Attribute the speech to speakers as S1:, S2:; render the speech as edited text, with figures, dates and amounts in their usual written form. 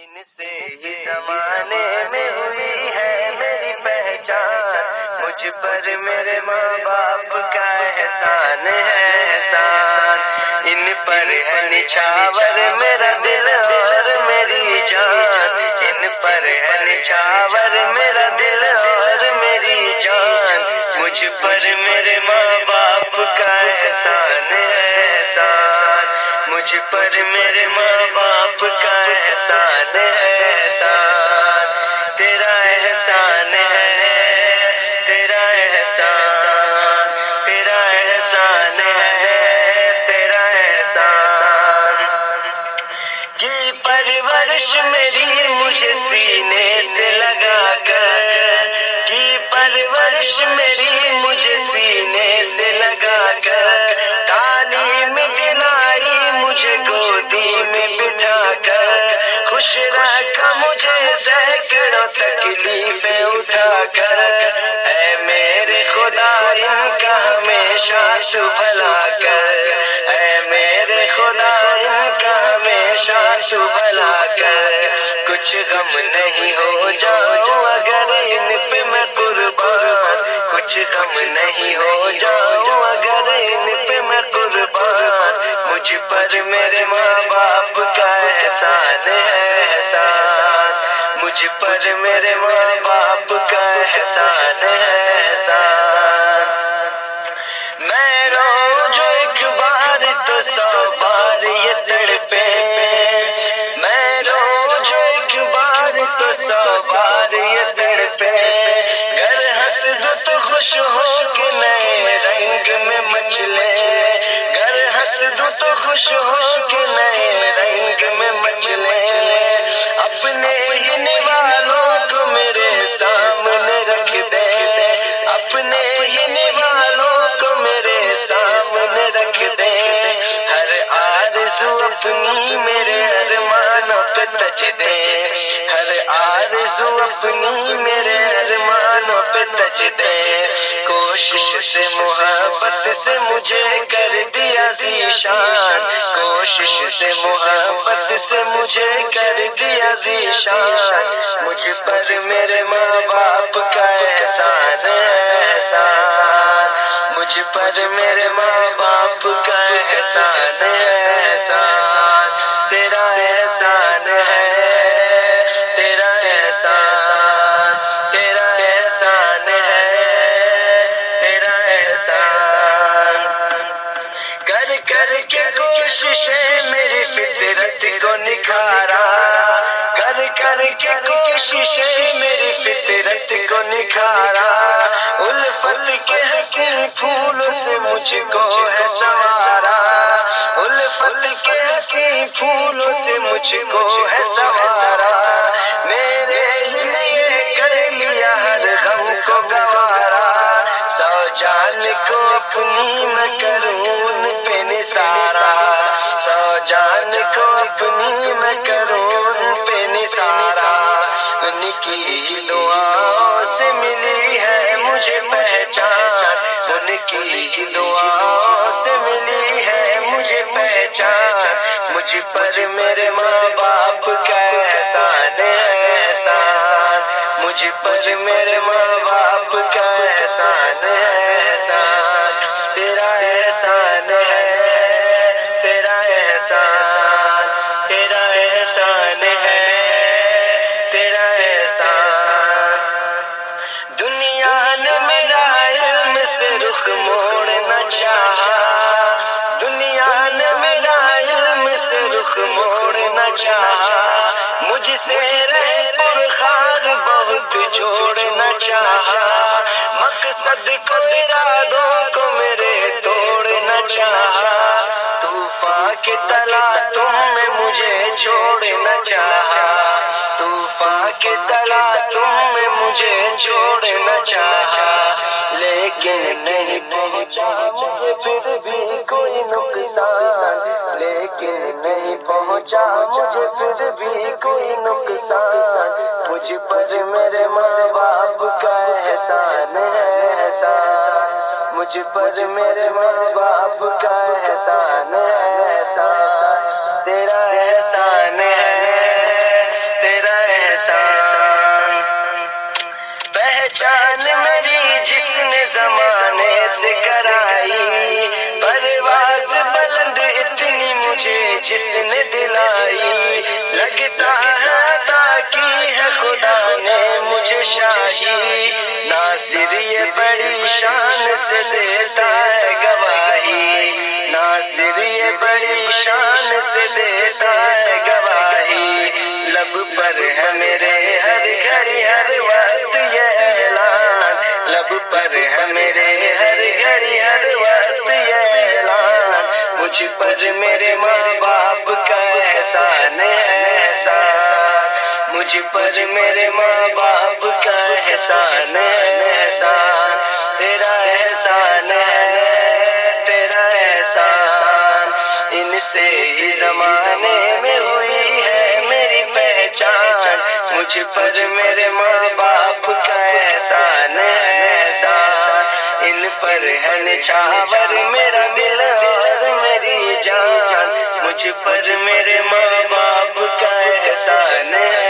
S1: دن سے ہی زمانے میں ہوئی ہے میری پہچان، مجھ پر میرے ماں باپ کا احسان ہے احسان، ان پر ہے نچھاور میرا دل اور میری جان، ان پر ہے نچھاور میرا دل اور میری جان، مجھ پر میرے ماں باپ کا احسان ہے احسان، مجھ پر میرے ماں باپ کا احسان ہے احسان، تیرا احسان ہے، تیرا احسان، تیرا احسان ہے، تیرا احسان، کی پرورش میری مجھے سینے سے لگا کر، کی پرورش میری مجھے سینے سے لگا کر، تعلیم دلائی مجھے گودی میں بٹھا کر، خوش رکھا مجھے سینکڑوں تکلیفیں اٹھا کر، اے میرے خدا ان کا ہمیشہ تو بھلا کر، اے میرے خدا ان کا ہمیشہ تو بھلا کر، کچھ غم نہیں ہو جاؤں اگر ان پہ میں قربان، کچھ غم نہیں ہو جاؤں اگر ان پہ میں قربان، مجھ پر میرے ماں باپ کا احسان ہے احسان، مجھ پر میرے ماں باپ کا احسان ہے احسان، میں رو جو ایک بار تو 100 بار یہ تڑپے، میں رو جو ایک بار تو 100 بار یہ تڑپے، گر ہنس دو تو خوش ہو کے نئے رنگ میں مچلے، گر ہنس دو تو خوش ہو کے نئے رنگ میں مچلے، اپنے ہی نوالوں کو میرے سامنے رکھ دے، اپنے ہی نوالوں کو میرے سامنے رکھ دے، ہر آرزو اپنی میرے ارمانوں پہ تج دے، ہر آرزو اپنی میرے ارمانوں پہ تج دے، کوشش سے محبت سے مجھے کر دیا ذیشان، کوشش سے محبت سے مجھے کر دیا ذیشان، مجھ پر میرے ماں باپ کا احسان ہے احسان، مجھ پر میرے ماں باپ کا احسان ہے احسان، تیرا احسان ہے، تیرا احسان، تیرا احسان ہے، تیرا احسان، کر کر کے کوششیں میری فطرت کو نکھارا، کر کر کے کوششیں میری فطرت کو نکھارا، الفت کے حسین پھولوں سے مجھ کو ہے سنوارا، الفت کے حسین پھولوں سے مجھ کو ہے سنوارا، میرے لیے کر لیا ہر غم کو گوارا، 100 جان کو اپنی میں کروں ان پہ نثارا، 100 جان کو اپنی میں کروں ان پہ نثارا، ان کی دعاؤں سے ملی ہے مجھے پہچان، ان کی دعاؤں سے ملی ہے مجھے پہچان، مجھ پر میرے ماں باپ کا احسان ہے احسان، مجھ پر میرے ماں باپ کا احسان ہے احسان، تیرا احسان ہے، تیرا احسان، تیرا احسان ہے، تیرا احسان، دنیا نے میرا علم سے رخ موڑنا چاہا، دنیا نے میرا علم سے رخ موڑنا چاہا، مجھ سے رہ پرخاغ بہت جوڑنا چاہا، مقصد کو ارادوں کو میرے توڑنا چاہا، طوفان کے تلا تم میں مجھے چھوڑنا چاہا، طوفان کے تلا تم میں مجھے چھوڑنا چاہا، لیکن نہیں پہنچا مجھے پھر بھی کوئی نقصان، لیکن نہیں پہنچا مجھے پھر بھی کوئی نقصان، مجھ پر میرے ماں باپ کا احسان ہے احسان، مجھ پر میرے ماں باپ کا احسان ہے احسان، تیرا احسان ہے، پہچان میری جس نے زمانے سے کرائی، پرواز بلند اتنی مجھے جس نے دلائی، لگتا ہے عطا کی ہے خدا نے مجھے شاہی، ناصر یہ بڑی شان سے دیتا ہے گواہی، ناصر یہ بڑی شان سے دیتا ہے گواہی، لب پر ہے میرے ہر گھڑی ہر وقت یہ اعلان، لب پر ہے میرے ہر گھڑی ہر وقت یہ اعلان، مجھ پر میرے ماں باپ کا احسان ہے احسان، مجھ پر میرے ماں باپ کا احسان ہے احسان، تیرا احسان ہے تیرا احسان، ان سے ہی زمانے میں ہوئی ہے میری پہچان، مجھ پر میرے ماں باپ کا احسان ہے احسان، ان پر ہے نچھاور میرا دل اور میری جان، مجھ پر میرے ماں باپ کا احسان ہے